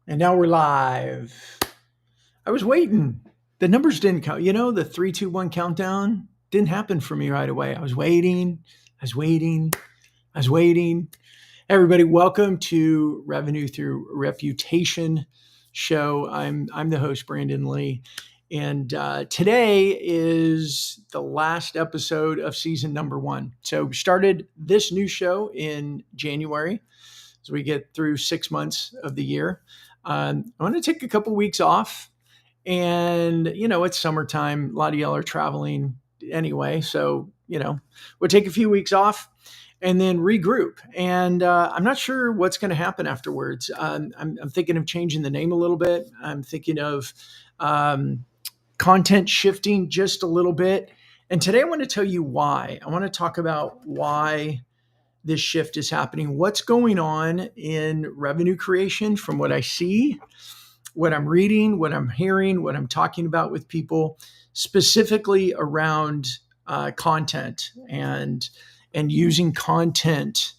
And now we're live. I was waiting. The numbers didn't count. The 3, 2, 1 countdown didn't happen for me right away. I was waiting. Everybody, welcome to Revenue Through Reputation show. I'm the host, Brandon Lee. And today is the last episode of season number 1. So we started this new show in January as we get through 6 months of the year. I'm going to take a couple weeks off, and it's summertime. A lot of y'all are traveling anyway, so we'll take a few weeks off and then regroup. And I'm not sure what's going to happen afterwards. I'm thinking of changing the name a little bit. I'm thinking of content shifting just a little bit. And today I want to tell you why. I want to talk about why this shift is happening, what's going on in revenue creation from what I see, what I'm reading, what I'm hearing, what I'm talking about with people, specifically around content and using content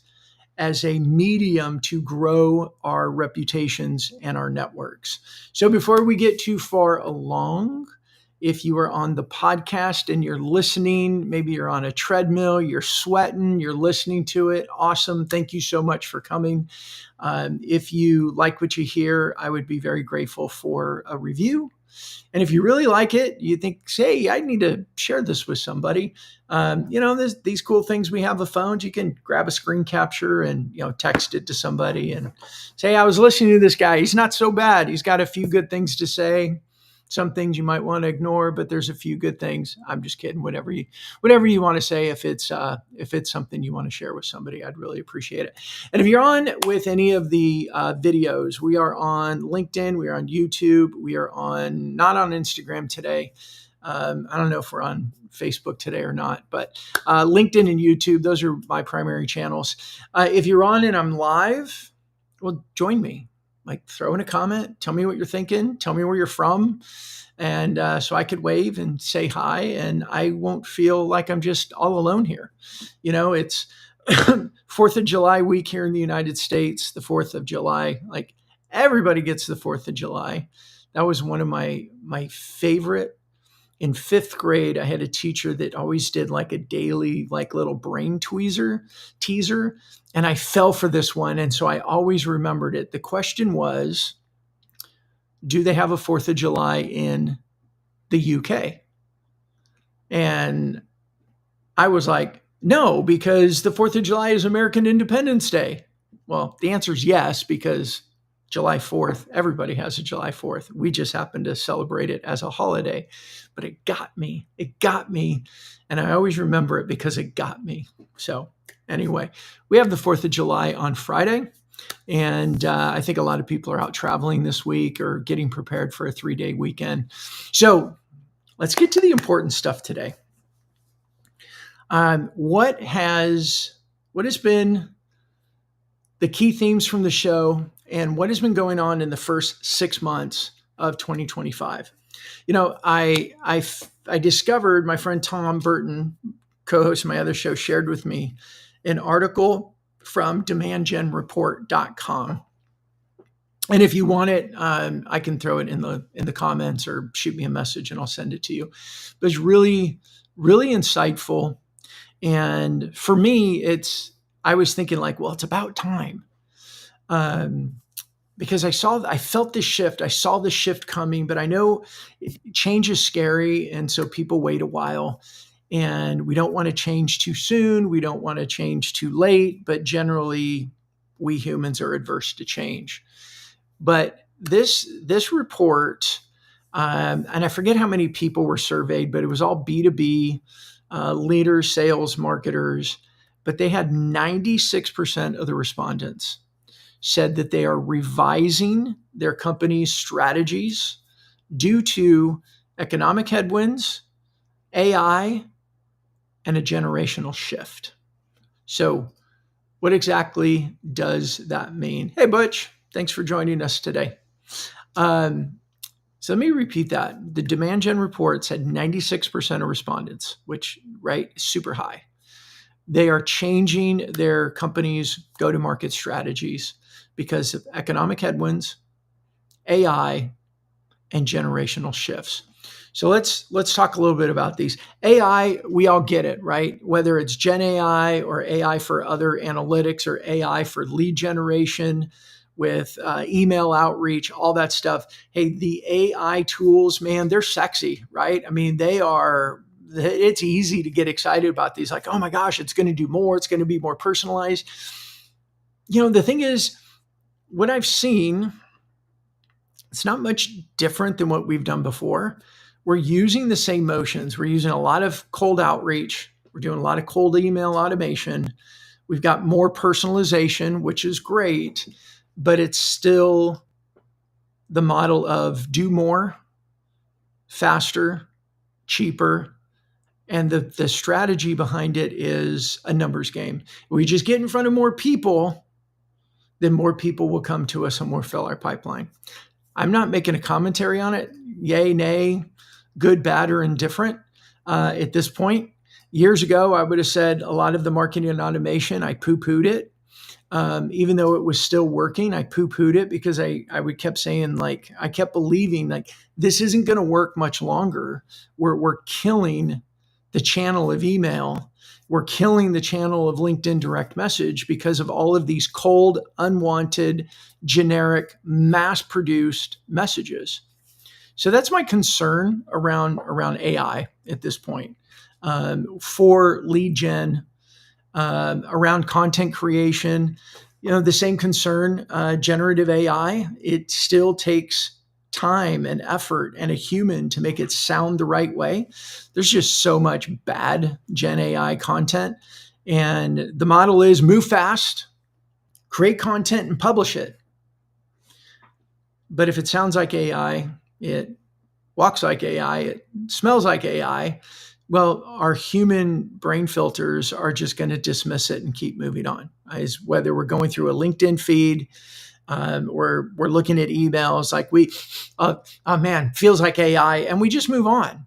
as a medium to grow our reputations and our networks. So before we get too far along, if you are on the podcast and you're listening, maybe you're on a treadmill, you're sweating, you're listening to it. Awesome. Thank you so much for coming. If you like what you hear, I would be very grateful for a review. And if you really like it, you think, hey, I need to share this with somebody. These cool things we have with phones, you can grab a screen capture and, text it to somebody and say, I was listening to this guy. He's not so bad. He's got a few good things to say. Some things you might want to ignore, but there's a few good things. I'm just kidding. Whatever you want to say, if it's something you want to share with somebody, I'd really appreciate it. And if you're on with any of the videos, we are on LinkedIn, we are on YouTube, we are not on Instagram today. I don't know if we're on Facebook today or not, but LinkedIn and YouTube, those are my primary channels. If you're on and I'm live, well, join me. Like, throw in a comment, tell me what you're thinking, tell me where you're from. And so I could wave and say hi, and I won't feel like I'm just all alone here. It's 4th of July week here in the United States, the 4th of July. Like, everybody gets the 4th of July. That was one of my favorite. In 5th grade, I had a teacher that always did like a daily, like little brain teaser. And I fell for this one. And so I always remembered it. The question was, do they have a 4th of July in the UK? And I was like, no, because the 4th of July is American Independence Day. Well, the answer is yes, because July 4th, everybody has a July 4th. We just happen to celebrate it as a holiday. But it got me. And I always remember it because it got me. So anyway, we have the 4th of July on Friday. And I think a lot of people are out traveling this week or getting prepared for a 3-day weekend. So let's get to the important stuff today. What has been the key themes from the show, and what has been going on in the first 6 months of 2025? I discovered, my friend Tom Burton, co-host of my other show, shared with me an article from demandgenreport.com. And if you want it, I can throw it in the comments or shoot me a message and I'll send it to you. But it's really, really insightful. And for me, I was thinking like, well, it's about time. Because I felt this shift. I saw the shift coming, but I know change is scary. And so people wait a while, and we don't want to change too soon. We don't want to change too late, but generally we humans are adverse to change. But this report, and I forget how many people were surveyed, but it was all B2B leaders, sales, marketers, but they had 96% of the respondents said that they are revising their company's strategies due to economic headwinds, AI, and a generational shift. So what exactly does that mean? Hey, Butch, thanks for joining us today. So let me repeat that. The Demand Gen reports had 96% of respondents, which, right, super high. They are changing their company's go-to-market strategies because of economic headwinds, AI, and generational shifts. So let's talk a little bit about these. AI, we all get it, right? Whether it's Gen AI or AI for other analytics or AI for lead generation with email outreach, all that stuff. Hey, the AI tools, man, they're sexy, right? I mean, it's easy to get excited about these. Like, oh my gosh, it's going to do more. It's going to be more personalized. The thing is, what I've seen, it's not much different than what we've done before. We're using the same motions. We're using a lot of cold outreach. We're doing a lot of cold email automation. We've got more personalization, which is great, but it's still the model of do more, faster, cheaper. And the strategy behind it is a numbers game. We just get in front of more people, then more people will come to us and we'll fill our pipeline. I'm not making a commentary on it. Yay, nay, good, bad, or indifferent at this point. Years ago, I would have said a lot of the marketing and automation, I poo-pooed it. Even though it was still working, I poo-pooed it because I would kept saying, like, I kept believing, like, this isn't going to work much longer. We're killing the channel of email. We're killing the channel of LinkedIn direct message because of all of these cold, unwanted, generic, mass-produced messages. So that's my concern around AI at this point for lead gen, around content creation. The same concern, generative AI, it still takes time and effort and a human to make it sound the right way. There's just so much bad Gen AI content. And the model is move fast, create content, and publish it. But if it sounds like AI, it walks like AI, it smells like AI, well, our human brain filters are just going to dismiss it and keep moving on. As whether we're going through a LinkedIn feed, or we're looking at emails, like oh man, feels like AI, and we just move on.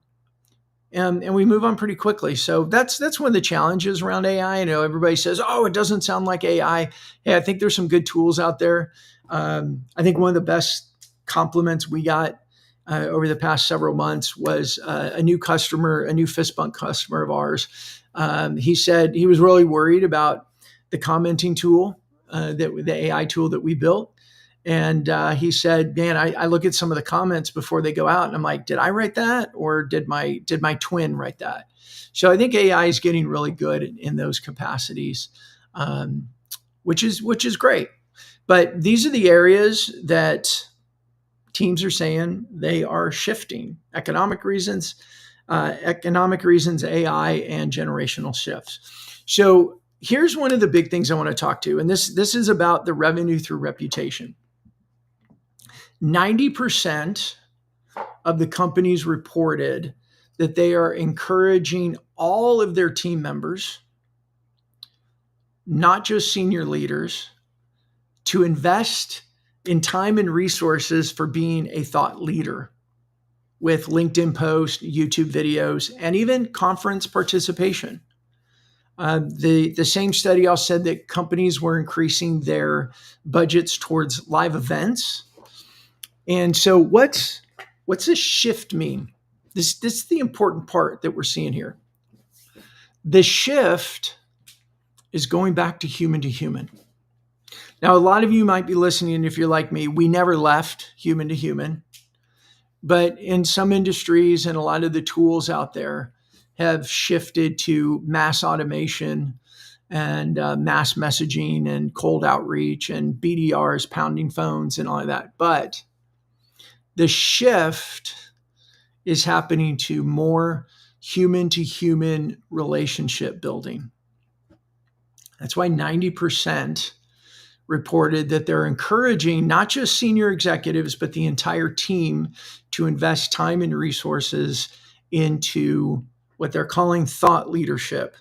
And we move on pretty quickly. So that's one of the challenges around AI. Everybody says, oh, it doesn't sound like AI. Hey, I think there's some good tools out there. I think one of the best compliments we got over the past several months was a new fist bump customer of ours. He said he was really worried about the commenting tool, the AI tool that we built. And he said, man, I look at some of the comments before they go out and I'm like, did I write that? Or did my twin write that? So I think AI is getting really good in those capacities, which is great. But these are the areas that teams are saying they are shifting: economic reasons, AI, and generational shifts. So here's one of the big things I want to talk to, and this is about the revenue through reputation. 90% of the companies reported that they are encouraging all of their team members, not just senior leaders, to invest in time and resources for being a thought leader with LinkedIn posts, YouTube videos, and even conference participation. The same study also said that companies were increasing their budgets towards live events. And so what's this shift mean? This is the important part that we're seeing here. The shift is going back to human. Now, a lot of you might be listening, if you're like me, we never left human to human. But in some industries and a lot of the tools out there have shifted to mass automation and mass messaging and cold outreach and BDRs, pounding phones and all of that. But the shift is happening to more human-to-human relationship building. That's why 90% reported that they're encouraging not just senior executives, but the entire team to invest time and resources into what they're calling thought leadership.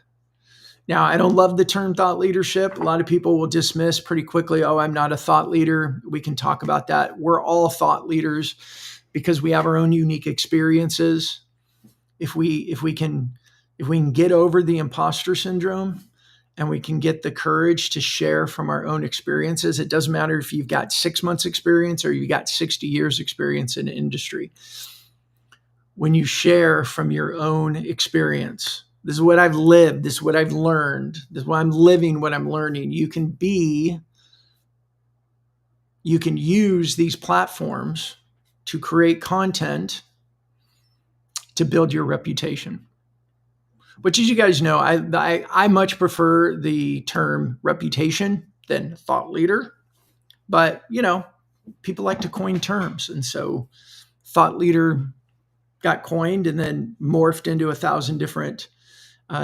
Now, I don't love the term thought leadership. A lot of people will dismiss pretty quickly, oh, I'm not a thought leader. We can talk about that. We're all thought leaders because we have our own unique experiences. If we can get over the imposter syndrome and we can get the courage to share from our own experiences. It doesn't matter if you've got 6 months experience or you've got 60 years experience in the industry. When you share from your own experience, this is what I've lived, this is what I've learned, this is what I'm living, what I'm learning. You can use these platforms to create content to build your reputation. Which, as you guys know, I much prefer the term reputation than thought leader. But, people like to coin terms. And so thought leader got coined and then morphed into 1,000 different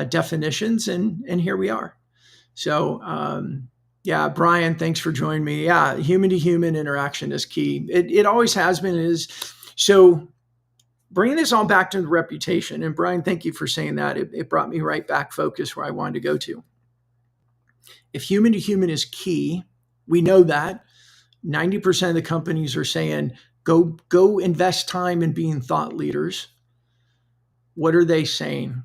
definitions. And here we are. So, Brian, thanks for joining me. Yeah, human to human interaction is key. It always has been, is. So bringing this all back to the reputation, and Brian, thank you for saying that. It brought me right back focus where I wanted to go to. If human to human is key, we know that 90% of the companies are saying, go invest time in being thought leaders. What are they saying?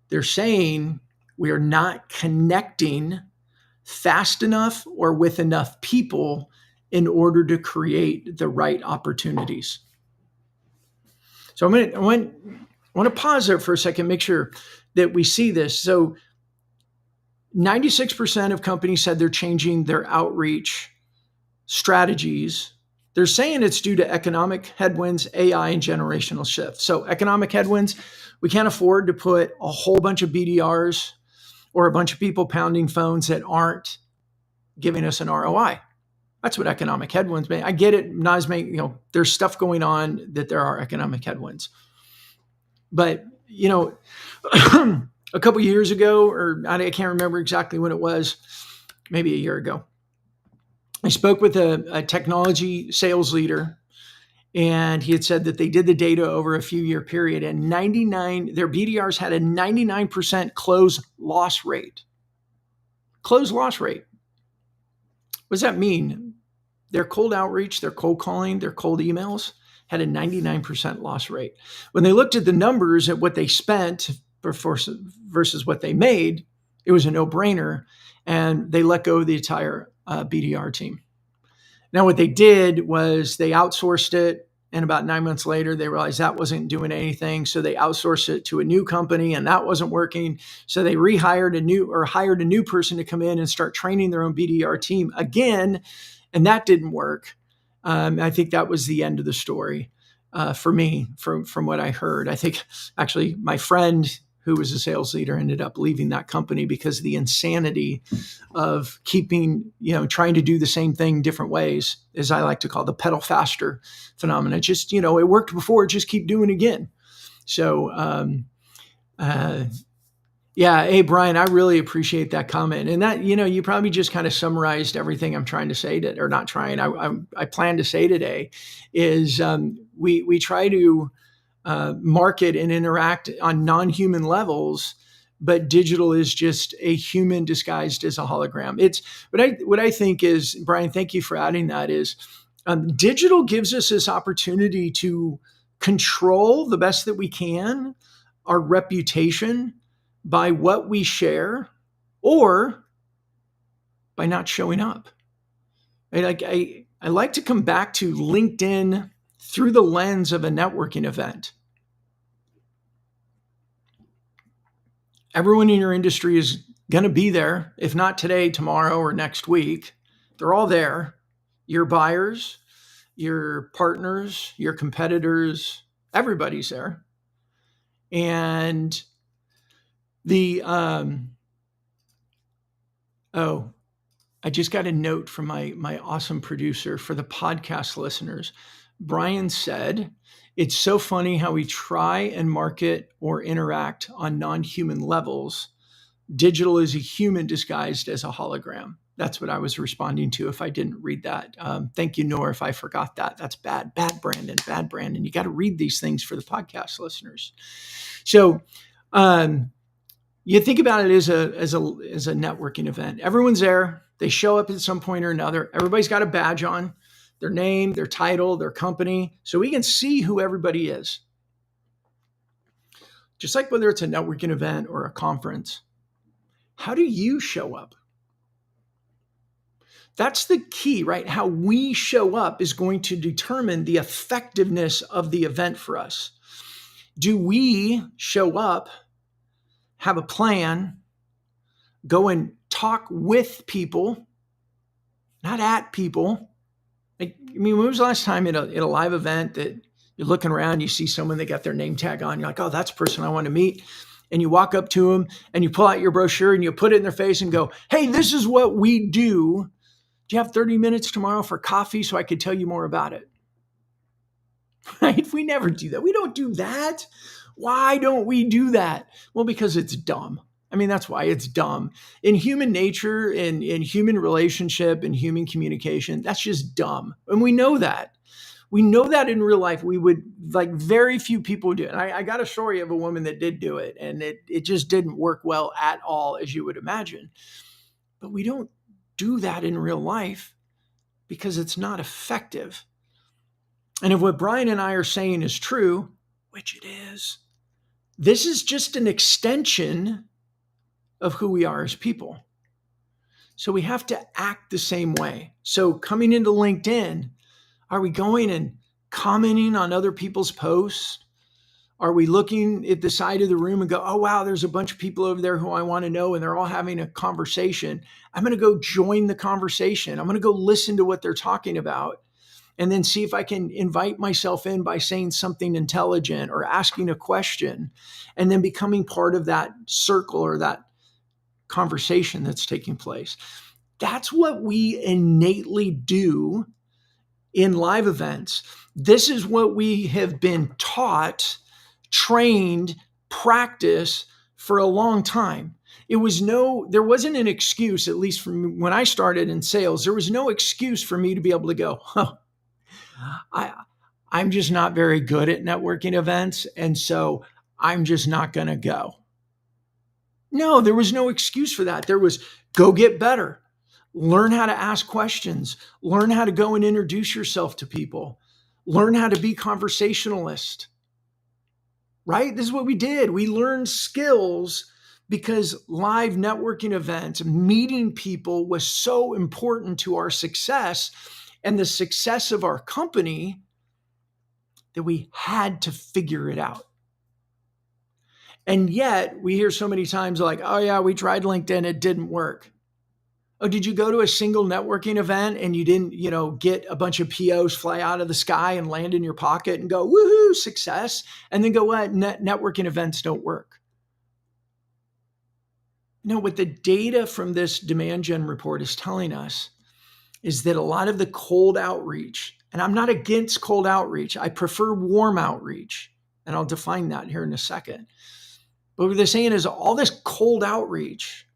They're saying we are not connecting fast enough or with enough people in order to create the right opportunities. So I want to pause there for a second, make sure that we see this. So 96% of companies said they're changing their outreach strategies. They're saying it's due to economic headwinds, AI, and generational shifts. So economic headwinds, we can't afford to put a whole bunch of BDRs or a bunch of people pounding phones that aren't giving us an ROI. That's what economic headwinds mean. I get it. Not as many, there's stuff going on that there are economic headwinds. But, a couple of years ago, or I can't remember exactly when it was, maybe a year ago, I spoke with a technology sales leader, and he had said that they did the data over a few year period, and their BDRs had a 99% close loss rate. Close loss rate. What does that mean? Their cold outreach, their cold calling, their cold emails had a 99% loss rate. When they looked at the numbers at what they spent versus what they made, it was a no-brainer, and they let go of the entire BDR team. Now, what they did was they outsourced it, and about 9 months later, they realized that wasn't doing anything, so they outsourced it to a new company, and that wasn't working. So they hired a new person to come in and start training their own BDR team again, and that didn't work. I think that was the end of the story for me, from what I heard. I think actually my friend who was a sales leader ended up leaving that company because of the insanity of trying to do the same thing different ways, as I like to call the pedal faster phenomenon. Just, it worked before, just keep doing it again. So, hey, Brian, I really appreciate that comment. And that, you probably just kind of summarized everything I'm trying to say or not trying. I plan to say today is we try to market and interact on non-human levels, but digital is just a human disguised as a hologram. It's what I think is, Brian, thank you for adding that, is digital gives us this opportunity to control the best that we can our reputation by what we share or by not showing up. I like to come back to LinkedIn through the lens of a networking event. Everyone in your industry is going to be there, if not today, tomorrow, or next week. They're all there. Your buyers, your partners, your competitors, everybody's there. And I just got a note from my awesome producer for the podcast listeners. Brian said, it's so funny how we try and market or interact on non-human levels. Digital is a human disguised as a hologram. That's what I was responding to if I didn't read that. Thank you, Nor, if I forgot that. That's bad, Brandon. You got to read these things for the podcast listeners. So you think about it as a networking event. Everyone's there. They show up at some point or another. Everybody's got a badge on, their name, their title, their company, so we can see who everybody is. Just like whether it's a networking event or a conference, How do you show up? That's the key, right? How we show up is going to determine the effectiveness of the event for us. Do we show up, have a plan, go and talk with people, not at people? Like, I mean, when was the last time in a live event that you're looking around, you see someone that got their name tag on, you're like, oh, that's the person I want to meet. And you walk up to them and you pull out your brochure and you put it in their face and go, hey, this is what we do. Do you have 30 minutes tomorrow for coffee so I could tell you more about it? Right? We never do that. We don't do that. Why don't we do that? Well, because it's dumb. I mean, that's why it's dumb. In human nature, in human relationship, in human communication, that's just dumb. And we know that. We know that in real life, we would, like, very few people do it. And I got a story of a woman that did do it, and it just didn't work well at all, as you would imagine. But we don't do that in real life because it's not effective. And if what Brian and I are saying is true, which it is, this is just an extension of who we are as people. So we have to act the same way. So coming into LinkedIn, are we going and commenting on other people's posts? Are we looking at the side of the room and go, oh, wow, there's a bunch of people over there who I want to know, and they're all having a conversation. I'm going to go join the conversation. I'm going to go listen to what they're talking about, and then see if I can invite myself in by saying something intelligent or asking a question, and then becoming part of that circle or that conversation that's taking place. That's what we innately do in live events. This is what we have been taught, trained, practiced for a long time. There wasn't an excuse, at least from when I started in sales, there was no excuse for me to be able to go, I'm just not very good at networking events, and so I'm just not going to go. No, there was no excuse for that. There was go get better. Learn how to ask questions. Learn how to go and introduce yourself to people. Learn how to be conversationalist. Right? This is what we did. We learned skills because live networking events, meeting people, was so important to our success and the success of our company that we had to figure it out. And yet we hear so many times like, oh yeah, we tried LinkedIn, it didn't work. Oh, did you go to a single networking event and you didn't, get a bunch of POs fly out of the sky and land in your pocket and go, woohoo, success, and then go, what? Networking events don't work. No, what the data from this demand gen report is telling us is that a lot of the cold outreach, and I'm not against cold outreach, I prefer warm outreach, and I'll define that here in a second. But what they're saying is all this cold outreach,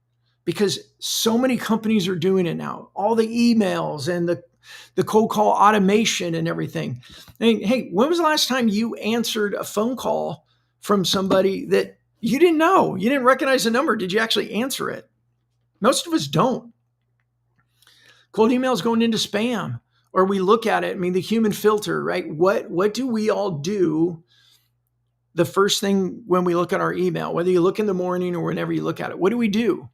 because so many companies are doing it now, all the emails and the cold call automation and everything. Hey, when was the last time you answered a phone call from somebody that you didn't know? You didn't recognize the number. Did you actually answer it? Most of us don't. Cold emails going into spam, or we look at it. I mean, the human filter, right? What do we all do the first thing when we look at our email, whether you look in the morning or whenever you look at it? What do?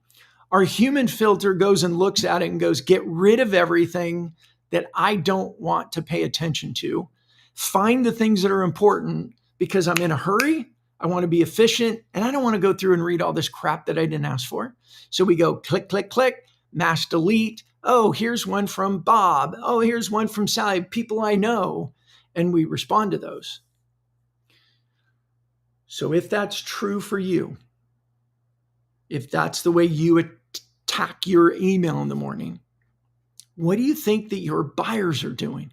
Our human filter goes and looks at it and goes, get rid of everything that I don't want to pay attention to. Find the things that are important because I'm in a hurry. I want to be efficient, and I don't want to go through and read all this crap that I didn't ask for. So we go click, click, click, mass delete. Oh, here's one from Bob. Oh, here's one from Sally, people I know. And we respond to those. So if that's true for you, if that's the way you attack your email in the morning, what do you think that your buyers are doing?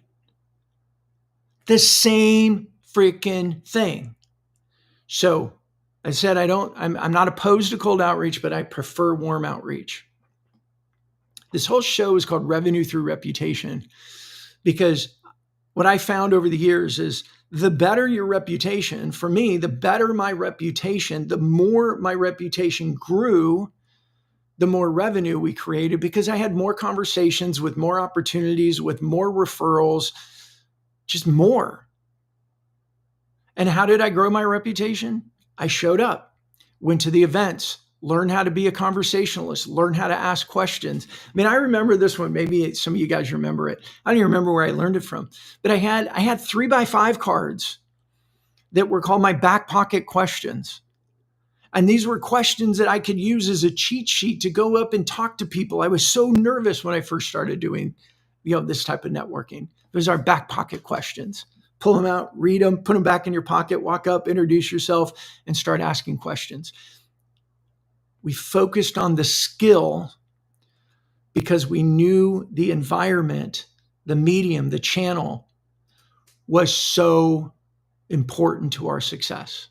The same freaking thing. So I said, I'm not opposed to cold outreach, but I prefer warm outreach. This whole show is called Revenue Through Reputation, because what I found over the years is the better your reputation, for me, the better my reputation, the more my reputation grew, the more revenue we created, because I had more conversations with more opportunities, with more referrals, just more. And how did I grow my reputation? I showed up, went to the events, learn how to be a conversationalist, learn how to ask questions. I mean, I remember this one, maybe some of you guys remember it. I don't even remember where I learned it from, but I had 3x5 cards that were called my back pocket questions. And these were questions that I could use as a cheat sheet to go up and talk to people. I was so nervous when I first started doing, this type of networking. Those are back pocket questions. Pull them out, read them, put them back in your pocket, walk up, introduce yourself, and start asking questions. We focused on the skill because we knew the environment, the medium, the channel was so important to our success.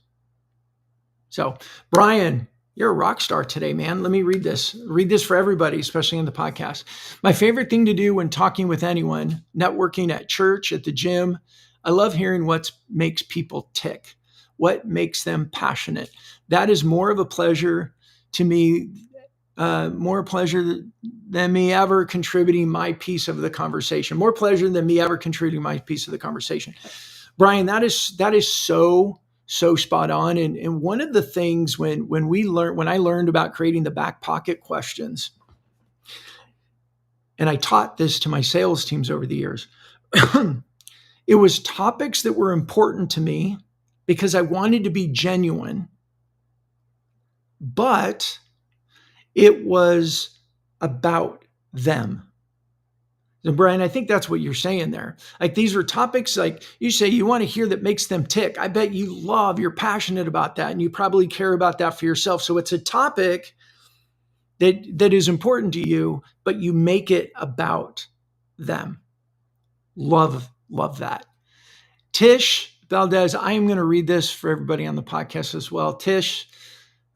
So, Brian, you're a rock star today, man. Let me read this. Read this for everybody, especially in the podcast. My favorite thing to do when talking with anyone, networking at church, at the gym, I love hearing what makes people tick, what makes them passionate. That is more of a pleasure to me, more pleasure than me ever contributing my piece of the conversation, more pleasure than me ever contributing my piece of the conversation. Brian, that is so spot on. And one of the things when I learned about creating the back pocket questions, and I taught this to my sales teams over the years, it was topics that were important to me because I wanted to be genuine, but it was about them. And Brian, I think that's what you're saying there. Like these were topics like you say you want to hear that makes them tick. I bet you're passionate about that and you probably care about that for yourself. So it's a topic that is important to you, but you make it about them. Love that. Tish Valdez, I am going to read this for everybody on the podcast as well. Tish,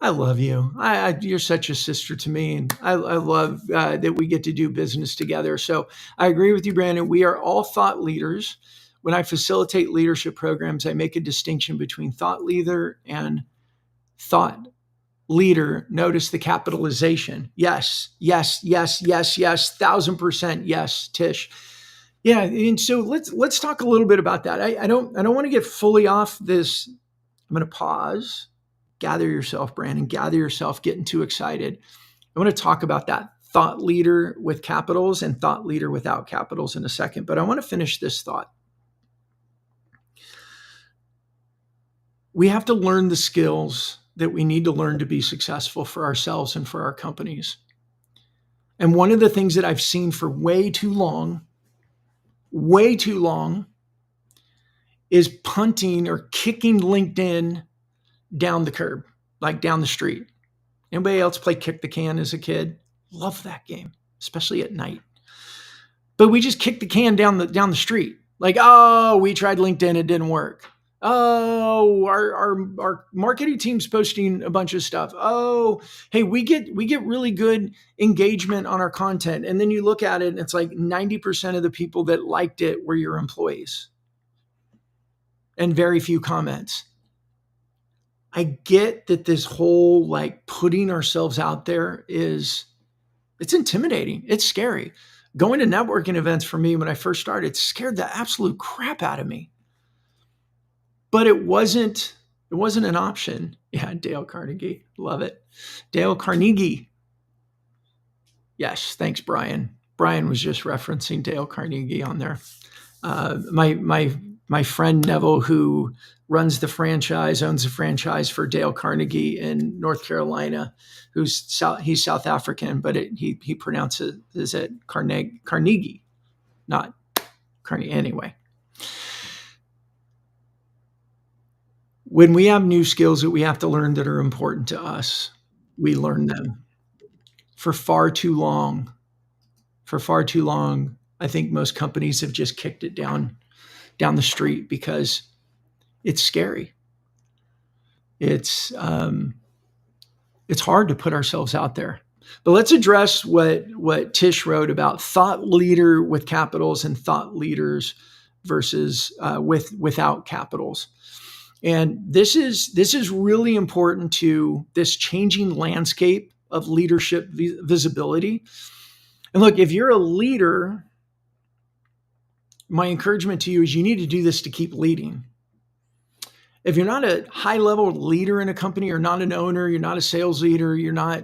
I love you. You're such a sister to me, and I love that we get to do business together. So I agree with you, Brandon. We are all thought leaders. When I facilitate leadership programs, I make a distinction between thought leader and thought leader. Notice the capitalization. Yes, 1,000% yes, Tish. Yeah, and so let's talk a little bit about that. I don't want to get fully off this. I'm going to pause. Gather yourself, Brandon. Gather yourself. Getting too excited. I want to talk about that thought leader with capitals and thought leader without capitals in a second, but I want to finish this thought. We have to learn the skills that we need to learn to be successful for ourselves and for our companies. And one of the things that I've seen for way too long, is punting or kicking LinkedIn down the curb, like down the street. Anybody else play kick the can as a kid? Love that game, especially at night. But we just kick the can down the street. Like, oh, we tried LinkedIn, it didn't work. Oh, our marketing team's posting a bunch of stuff. Oh, hey, we get really good engagement on our content. And then you look at it and it's like 90% of the people that liked it were your employees. And very few comments. I get that this whole like putting ourselves out there it's intimidating. It's scary. Going to networking events for me when I first started scared the absolute crap out of me. But it wasn't an option. Yeah, Dale Carnegie. Love it. Dale Carnegie. Yes, thanks, Brian. Brian was just referencing Dale Carnegie on there. My friend Neville, who owns the franchise for Dale Carnegie in North Carolina, he's South African, but he pronounces it Carnegie, not Carnegie. Anyway, when we have new skills that we have to learn that are important to us, we learn them. For far too long, I think most companies have just kicked it down the street because it's scary. It's hard to put ourselves out there. But let's address what Tish wrote about thought leader with capitals and thought leaders versus without capitals. And this is really important to this changing landscape of leadership visibility. And look, if you're a leader, my encouragement to you is you need to do this to keep leading. If you're not a high level leader in a company, you're not an owner, you're not a sales leader, you're not,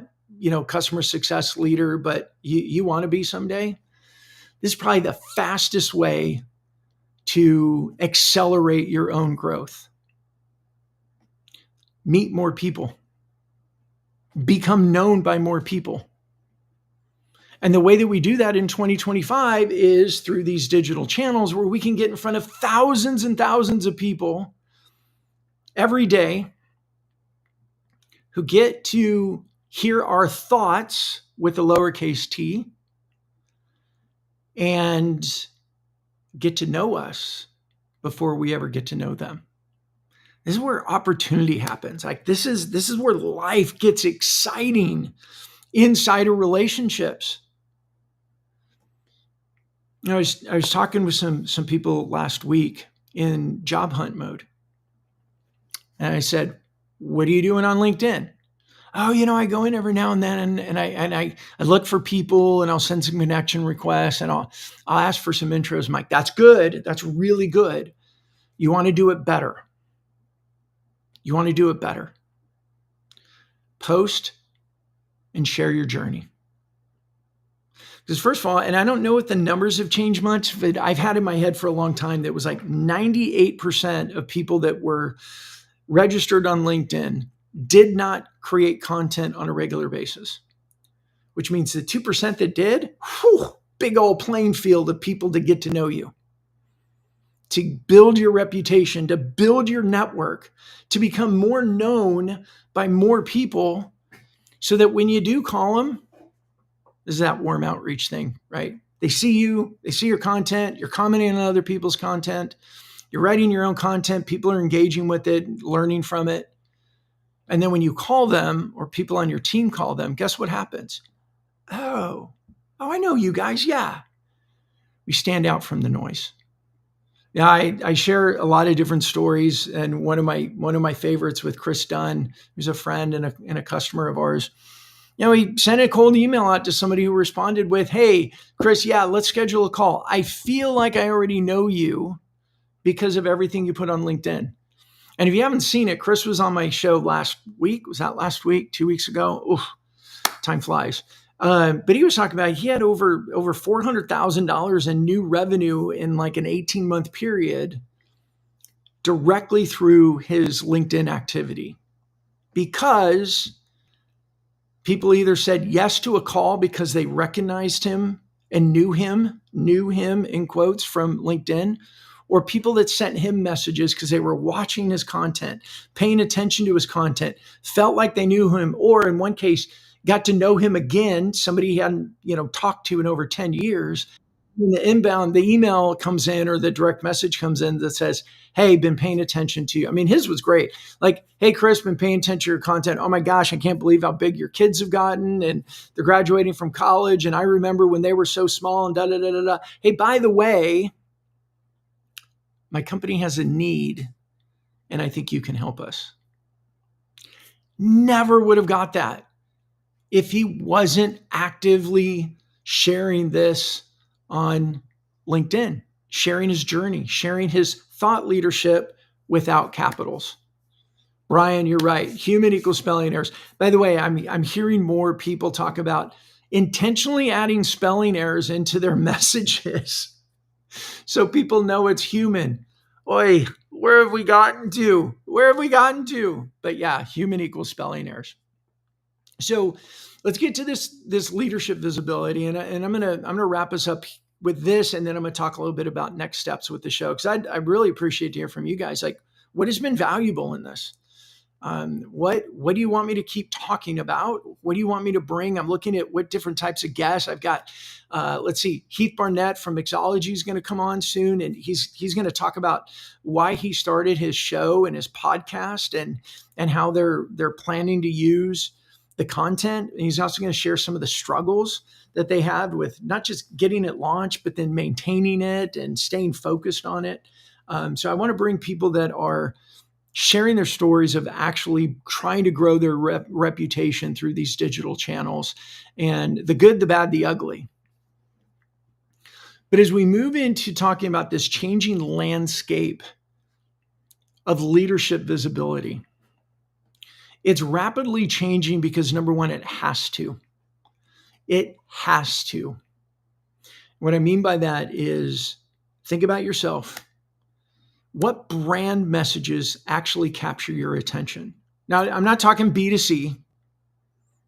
customer success leader, but you want to be someday, this is probably the fastest way to accelerate your own growth. Meet more people, become known by more people. And the way that we do that in 2025 is through these digital channels where we can get in front of thousands and thousands of people every day who get to hear our thoughts with a lowercase t and get to know us before we ever get to know them. This is where opportunity happens. Like this is where life gets exciting inside of relationships. I was talking with some people last week in job hunt mode. And I said, what are you doing on LinkedIn? Oh, I go in every now and then and I look for people and I'll send some connection requests and I'll ask for some intros. I'm like, that's good. That's really good. You want to do it better. You want to do it better. Post and share your journey. Because first of all, and I don't know if the numbers have changed much, but I've had in my head for a long time that was like 98% of people that were registered on LinkedIn did not create content on a regular basis, which means the 2% that did, big old playing field of people to get to know you, to build your reputation, to build your network, to become more known by more people so that when you do call them, this is that warm outreach thing, right? They see you, they see your content, you're commenting on other people's content, you're writing your own content, people are engaging with it, learning from it. And then when you call them or people on your team call them, guess what happens? Oh, I know you guys. Yeah. We stand out from the noise. Yeah, I share a lot of different stories, and one of my favorites with Chris Dunn, who's a friend and a customer of ours. He sent a cold email out to somebody who responded with, "Hey, Chris, yeah, let's schedule a call. I feel like I already know you because of everything you put on LinkedIn." And if you haven't seen it, Chris was on my show last week. Was that last week? 2 weeks ago? Oof, time flies. But he was talking about he had over $400,000 in new revenue in like an 18-month period directly through his LinkedIn activity because people either said yes to a call because they recognized him and knew him in quotes from LinkedIn, or people that sent him messages because they were watching his content, paying attention to his content, felt like they knew him, or in one case, got to know him again, somebody he hadn't, talked to in over 10 years. When the email comes in or the direct message comes in that says, "Hey, been paying attention to you." I mean, his was great. Like, "Hey, Chris, been paying attention to your content. Oh my gosh, I can't believe how big your kids have gotten and they're graduating from college. And I remember when they were so small and da da da da da. Hey, by the way, my company has a need and I think you can help us." Never would have got that if he wasn't actively sharing this on LinkedIn, sharing his journey, sharing his thought leadership without capitals. Brian, you're right. Human equals spelling errors. By the way, I'm hearing more people talk about intentionally adding spelling errors into their messages so people know it's human. Oi, where have we gotten to? Where have we gotten to? But yeah, human equals spelling errors. So let's get to this leadership visibility, and I'm gonna wrap us up with this, and then I'm gonna talk a little bit about next steps with the show because I really appreciate to hear from you guys. Like, what has been valuable in this? What do you want me to keep talking about? What do you want me to bring? I'm looking at what different types of guests I've got. Let's see, Heath Barnett from Mixology is going to come on soon, and he's going to talk about why he started his show and his podcast and how they're planning to use the content. And he's also going to share some of the struggles that they had with not just getting it launched, but then maintaining it and staying focused on it. So I want to bring people that are sharing their stories of actually trying to grow their reputation through these digital channels, and the good, the bad, the ugly. But as we move into talking about this changing landscape of leadership visibility. It's rapidly changing because, number one, it has to. It has to. What I mean by that is, think about yourself. What brand messages actually capture your attention? Now, I'm not talking B2C,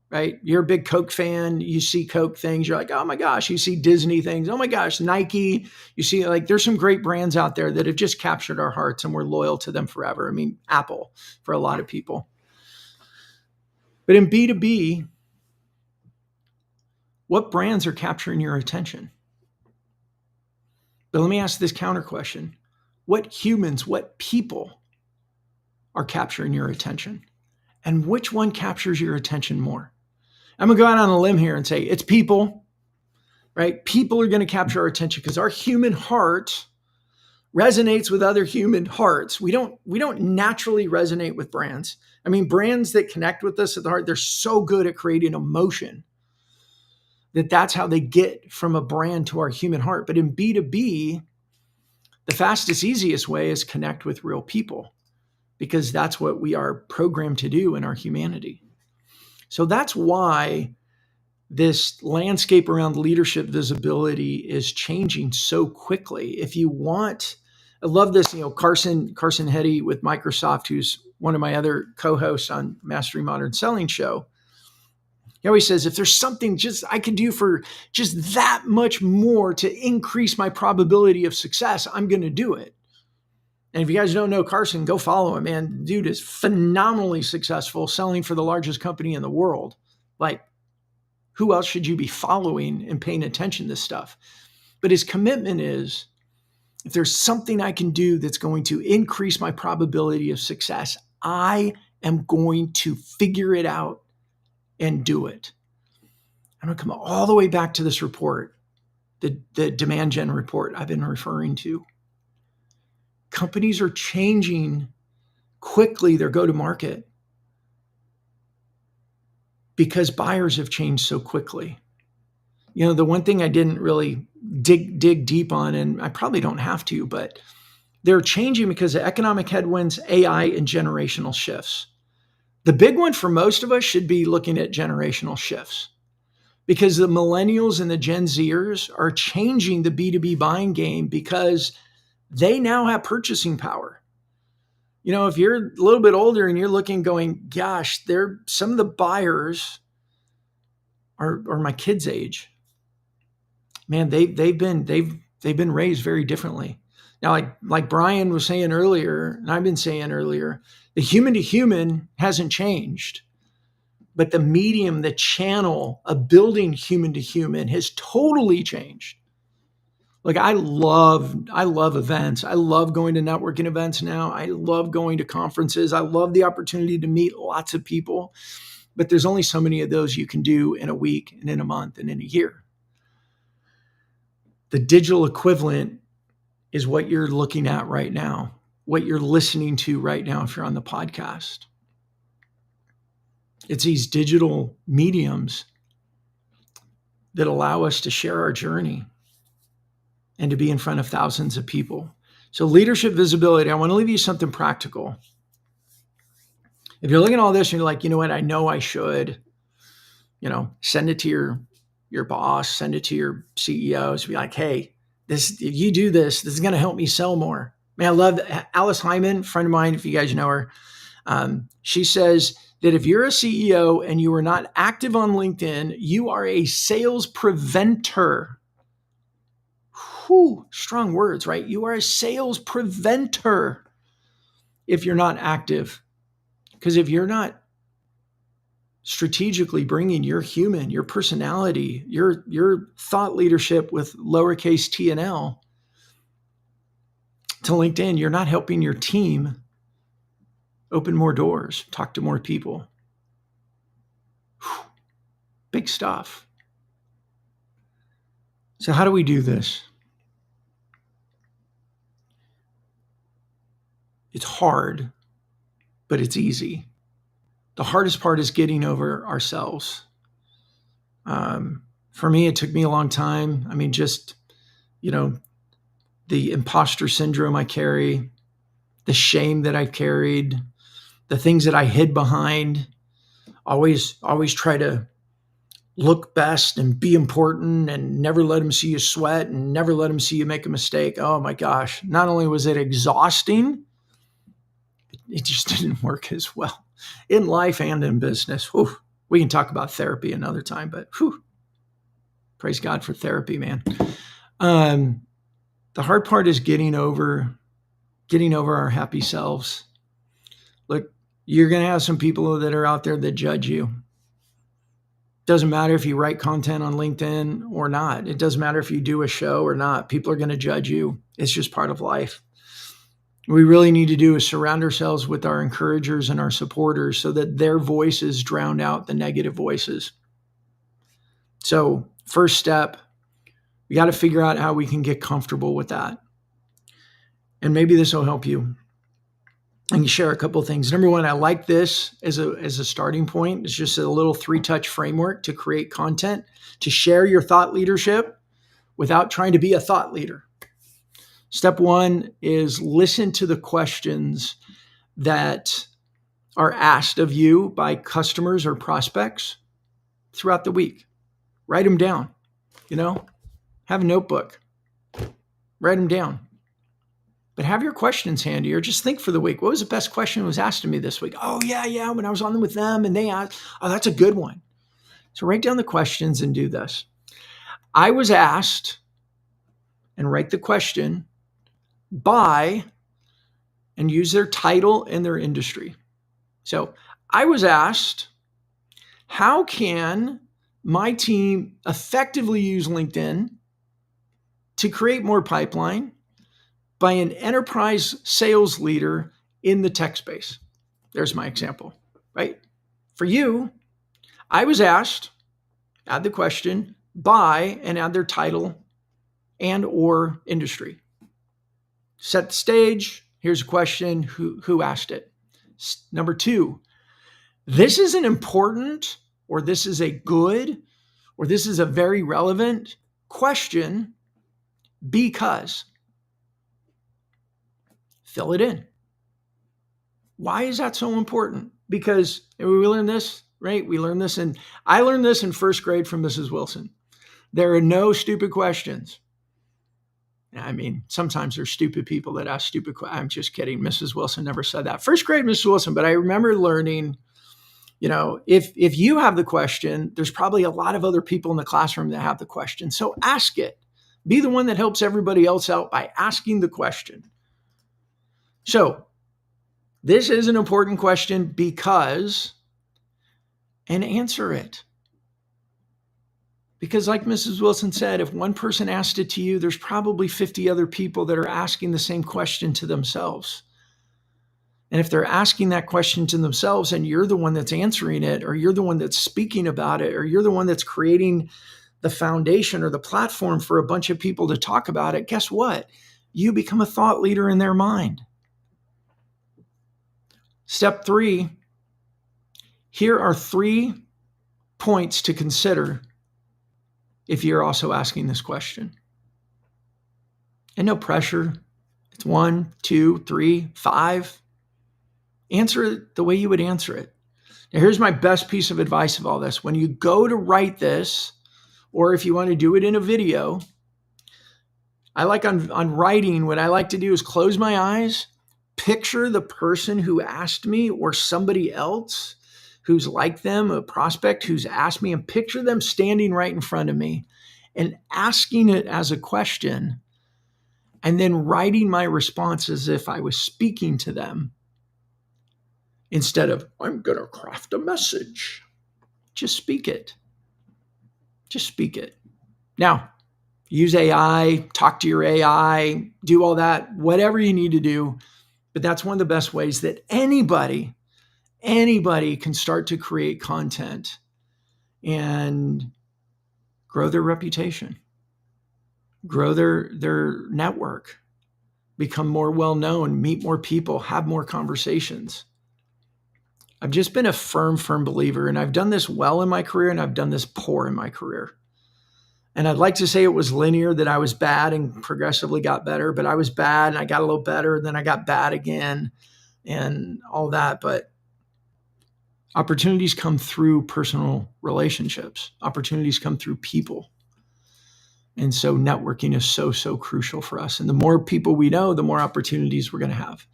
right? You're a big Coke fan. You see Coke things. You're like, oh my gosh. You see Disney things. Oh my gosh, Nike. You see, like, there's some great brands out there that have just captured our hearts and we're loyal to them forever. I mean, Apple for a lot of people. But in B2B, what brands are capturing your attention? But let me ask this counter question. What humans, what people are capturing your attention? And which one captures your attention more? I'm going to go out on a limb here and say it's people, right? People are going to capture our attention because our human heart resonates with other human hearts. We don't naturally resonate with brands. I mean, brands that connect with us at the heart, they're so good at creating emotion that's how they get from a brand to our human heart. But in B2B, the fastest, easiest way is connect with real people because that's what we are programmed to do in our humanity. So that's why this landscape around leadership visibility is changing so quickly. If you want, I love this, Carson Hetty with Microsoft, who's one of my other co-hosts on Mastering Modern Selling show. He always says, if there's something just I could do for just that much more to increase my probability of success, I'm going to do it. And if you guys don't know Carson, go follow him, man. Dude is phenomenally successful selling for the largest company in the world. Like, who else should you be following and paying attention to this stuff? But his commitment is, if there's something I can do that's going to increase my probability of success, I am going to figure it out and do it. I'm going to come all the way back to this report, the demand gen report I've been referring to. Companies are changing quickly their go-to-market because buyers have changed so quickly. The one thing I didn't really dig deep on, and I probably don't have to, but they're changing because of economic headwinds, AI, and generational shifts. The big one for most of us should be looking at generational shifts because the millennials and the Gen Zers are changing the B2B buying game because they now have purchasing power. If you're a little bit older and you're looking going, gosh, some of the buyers are my kids' age. Man, they've been raised very differently. Now, like Brian was saying earlier, and I've been saying earlier, the human to human hasn't changed, but the medium, the channel of building human to human has totally changed. Like I love events. I love going to networking events now. I love going to conferences. I love the opportunity to meet lots of people, but there's only so many of those you can do in a week and in a month and in a year. The digital equivalent is what you're looking at right now, what you're listening to right now if you're on the podcast. It's these digital mediums that allow us to share our journey and to be in front of thousands of people. So leadership visibility, I want to leave you something practical. If you're looking at all this and you're like, you know what, I know I should, send it to your boss, send it to your CEOs, be like, hey, if you do this is going to help me sell more. Man, I love Alice Hyman, friend of mine, if you guys know her. She says that if you're a CEO and you are not active on LinkedIn, you are a sales preventer. Whew, strong words, right? You are a sales preventer if you're not active. Because if you're not strategically bringing your human, your personality, your thought leadership with lowercase t and l to LinkedIn, you're not helping your team open more doors, talk to more people. Whew, big stuff. So how do we do this? It's hard, but it's easy. The hardest part is getting over ourselves. For me, it took me a long time. I mean, just, the imposter syndrome I carry, the shame that I carried, the things that I hid behind. Always try to look best and be important and never let them see you sweat and never let them see you make a mistake. Oh my gosh. Not only was it exhausting, it just didn't work as well in life and in business. Whew. We can talk about therapy another time, but whew, praise God for therapy, man. The hard part is getting over our happy selves. Look, you're going to have some people that are out there that judge you. Doesn't matter if you write content on LinkedIn or not. It doesn't matter if you do a show or not. People are going to judge you. It's just part of life. What we really need to do is surround ourselves with our encouragers and our supporters so that their voices drown out the negative voices. So first step, we got to figure out how we can get comfortable with that. And maybe this will help you. I can share a couple of things. Number one, I like this as a starting point. It's just a little 3-touch framework to create content, to share your thought leadership without trying to be a thought leader. Step one is listen to the questions that are asked of you by customers or prospects throughout the week. Write them down, have a notebook, write them down. But have your questions handy or just think for the week. What was the best question that was asked of me this week? Oh, yeah, when I was on with them and they asked, oh, that's a good one. So write down the questions and do this. I was asked, and write the question, by, and use their title and their industry. So I was asked, how can my team effectively use LinkedIn to create more pipeline by an enterprise sales leader in the tech space? There's my example, right? For you, I was asked, add the question, by, and add their title and or industry. Set the stage. Here's a question. Who asked it? Number two, this is an important, or this is a good, or this is a very relevant question because. Fill it in. Why is that so important? Because we learned this, right? I learned this in first grade from Mrs. Wilson. There are no stupid questions. I mean, sometimes there's stupid people that ask stupid questions. I'm just kidding. Mrs. Wilson never said that. First grade, Mrs. Wilson, but I remember learning, if you have the question, there's probably a lot of other people in the classroom that have the question. So ask it. Be the one that helps everybody else out by asking the question. So this is an important question because, and answer it. Because like Mrs. Wilson said, if one person asked it to you, there's probably 50 other people that are asking the same question to themselves. And if they're asking that question to themselves and you're the one that's answering it, or you're the one that's speaking about it, or you're the one that's creating the foundation or the platform for a bunch of people to talk about it, guess what? You become a thought leader in their mind. Step 3, here are 3 points to consider if you're also asking this question. And no pressure. It's 1, 2, 3, 5. Answer it the way you would answer it. Now, here's my best piece of advice of all this. When you go to write this, or if you want to do it in a video, I like on writing, what I like to do is close my eyes, picture the person who asked me or somebody else who's like them, a prospect who's asked me, and picture them standing right in front of me and asking it as a question, and then writing my response as if I was speaking to them instead of, I'm going to craft a message. Just speak it. Just speak it. Now, use AI, talk to your AI, do all that, whatever you need to do. But that's one of the best ways that anybody can start to create content and grow their reputation, grow their network, become more well-known, meet more people, have more conversations. I've just been a firm believer, and I've done this well in my career and I've done this poor in my career. And I'd like to say it was linear, that I was bad and progressively got better, but I was bad and I got a little better. Then I got bad again and all that. But opportunities come through personal relationships. Opportunities come through people. And so networking is so, so crucial for us. And the more people we know, the more opportunities we're going to have.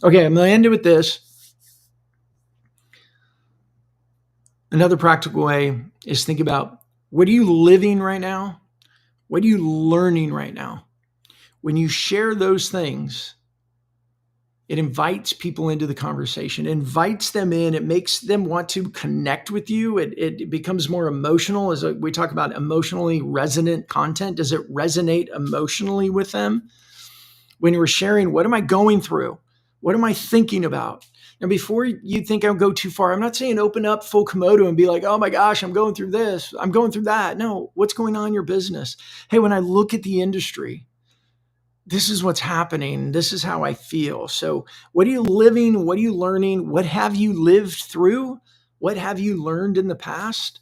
Okay, I'm going to end it with this. Another practical way is think about, what are you living right now? What are you learning right now? When you share those things, it invites people into the conversation, invites them in. It makes them want to connect with you. It becomes more emotional. As we talk about emotionally resonant content, does it resonate emotionally with them? When you're sharing, what am I going through? What am I thinking about? And before you think I'll go too far, I'm not saying open up full Komodo and be like, oh my gosh, I'm going through this, I'm going through that. No, what's going on in your business? Hey, when I look at the industry, this is what's happening. This is how I feel. So what are you living? What are you learning? What have you lived through? What have you learned in the past?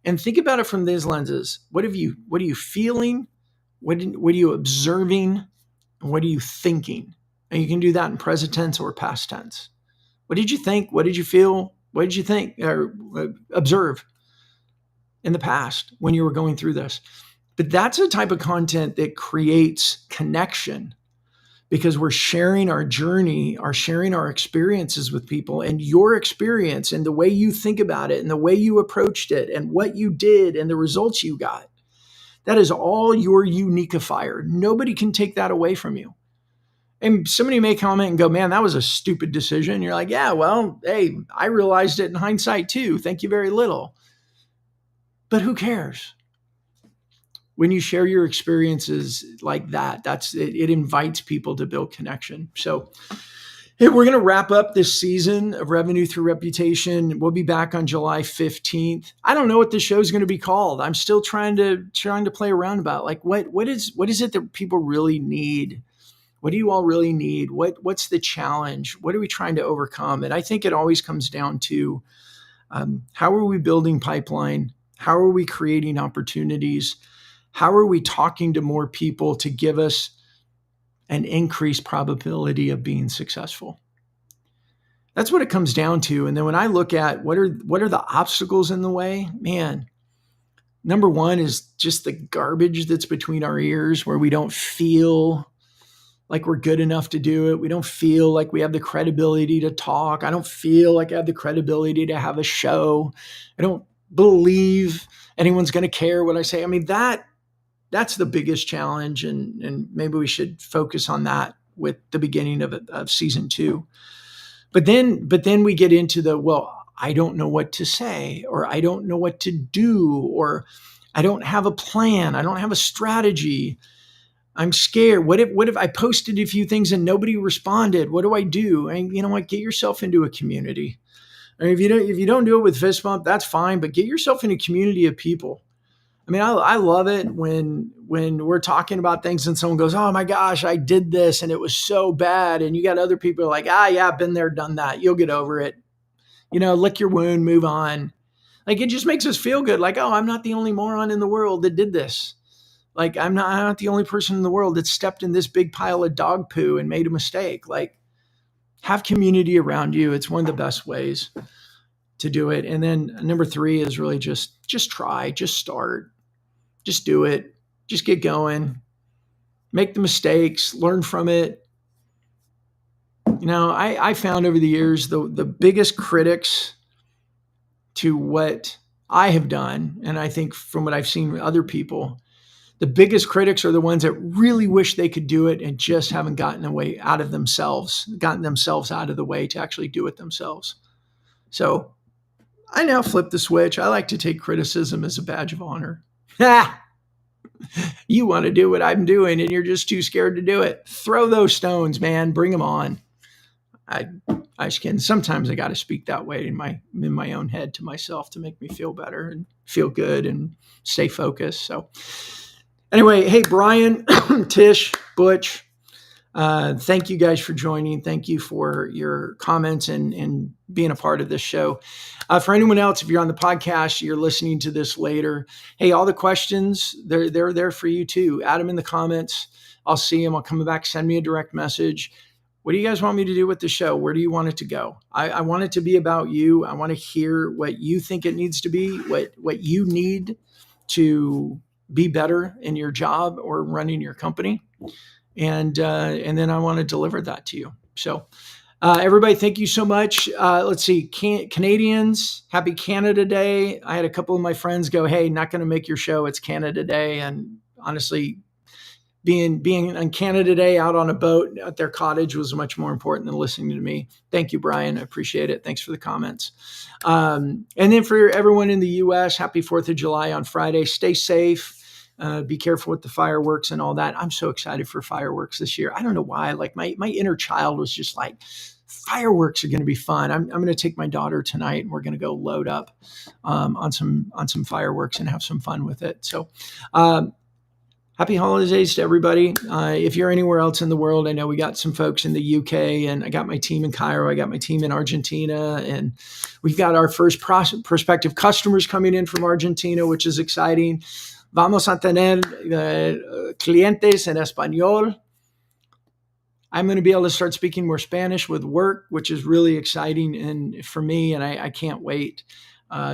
And think about it from these lenses. What are you feeling? What are you observing? And what are you thinking? And you can do that in present tense or past tense. What did you think? What did you feel? What did you think or observe in the past when you were going through this? But that's a type of content that creates connection, because we're sharing our journey, sharing our experiences with people, and your experience and the way you think about it and the way you approached it and what you did and the results you got. That is all your uniqueifier. Nobody can take that away from you. And somebody may comment and go, man, that was a stupid decision. You're like, yeah, well, hey, I realized it in hindsight too. Thank you very little. But who cares? When you share your experiences like that, it invites people to build connection. So hey, we're going to wrap up this season of Revenue Through Reputation. We'll be back on July 15th. I don't know what the show is going to be called. I'm still trying to play around about, like, what is it that people really need? What do you all really need? What's the challenge? What are we trying to overcome? And I think it always comes down to how are we building pipeline? How are we creating opportunities? How are we talking to more people to give us an increased probability of being successful? That's what it comes down to. And then when I look at what are the obstacles in the way, man, number one is just the garbage that's between our ears, where we don't feel like we're good enough to do it. We don't feel like we have the credibility to talk. I don't feel like I have the credibility to have a show. I don't believe anyone's going to care what I say. I mean, that's the biggest challenge. And maybe we should focus on that with the beginning of season 2. But then we get into well, I don't know what to say, or I don't know what to do, or I don't have a plan. I don't have a strategy. I'm scared. What if I posted a few things and nobody responded? What do I do? And you know what? Get yourself into a community. I mean, if you don't do it with Fist Bump, that's fine. But get yourself in a community of people. I mean, I love it when we're talking about things and someone goes, "Oh my gosh, I did this and it was so bad," and you got other people like, yeah, been there, done that. You'll get over it. Lick your wound, move on. Like, it just makes us feel good. Like, oh, I'm not the only moron in the world that did this. Like, I'm not the only person in the world that stepped in this big pile of dog poo and made a mistake. Like, have community around you. It's one of the best ways to do it. And then number 3 is really just try, just start, just do it, just get going, make the mistakes, learn from it. I found over the years, the biggest critics to what I have done, and I think from what I've seen with other people, the biggest critics are the ones that really wish they could do it and just haven't gotten themselves out of the way to actually do it themselves. So I now flip the switch. I like to take criticism as a badge of honor. You want to do what I'm doing and you're just too scared to do it. Throw those stones, man. Bring them on. I just can. Sometimes I got to speak that way in my own head to myself to make me feel better and feel good and stay focused. So anyway, hey, Brian, Tish, Butch, Thank you guys for joining. Thank you for your comments and being a part of this show. For anyone else, if you're on the podcast, you're listening to this later. Hey, all the questions, they're there for you too. Add them in the comments. I'll see them. I'll come back. Send me a direct message. What do you guys want me to do with the show? Where do you want it to go? I want it to be about you. I want to hear what you think it needs to be, what you need to be better in your job or running your company. And then I want to deliver that to you. So everybody, thank you so much. Let's see, Canadians, happy Canada Day. I had a couple of my friends go, hey, not going to make your show. It's Canada Day. And honestly, being on Canada Day out on a boat at their cottage was much more important than listening to me. Thank you, Brian. I appreciate it. Thanks for the comments. And then for everyone in the U.S., happy 4th of July on Friday. Stay safe. Be careful with the fireworks and all that. I'm so excited for fireworks this year. I don't know why. Like my inner child was just like, fireworks are going to be fun. I'm going to take my daughter tonight and we're going to go load up on some fireworks and have some fun with it. So, happy holidays to everybody. If you're anywhere else in the world, I know we got some folks in the UK and I got my team in Cairo. I got my team in Argentina, and we've got our first prospective customers coming in from Argentina, which is exciting. Vamos a tener clientes en español. I'm going to be able to start speaking more Spanish with work, which is really exciting and for me, and I can't wait.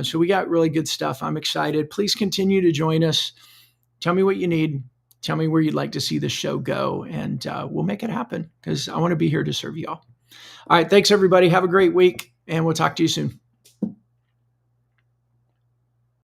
So we got really good stuff. I'm excited. Please continue to join us. Tell me what you need. Tell me where you'd like to see the show go, and we'll make it happen because I want to be here to serve you all. All right. Thanks, everybody. Have a great week, and we'll talk to you soon.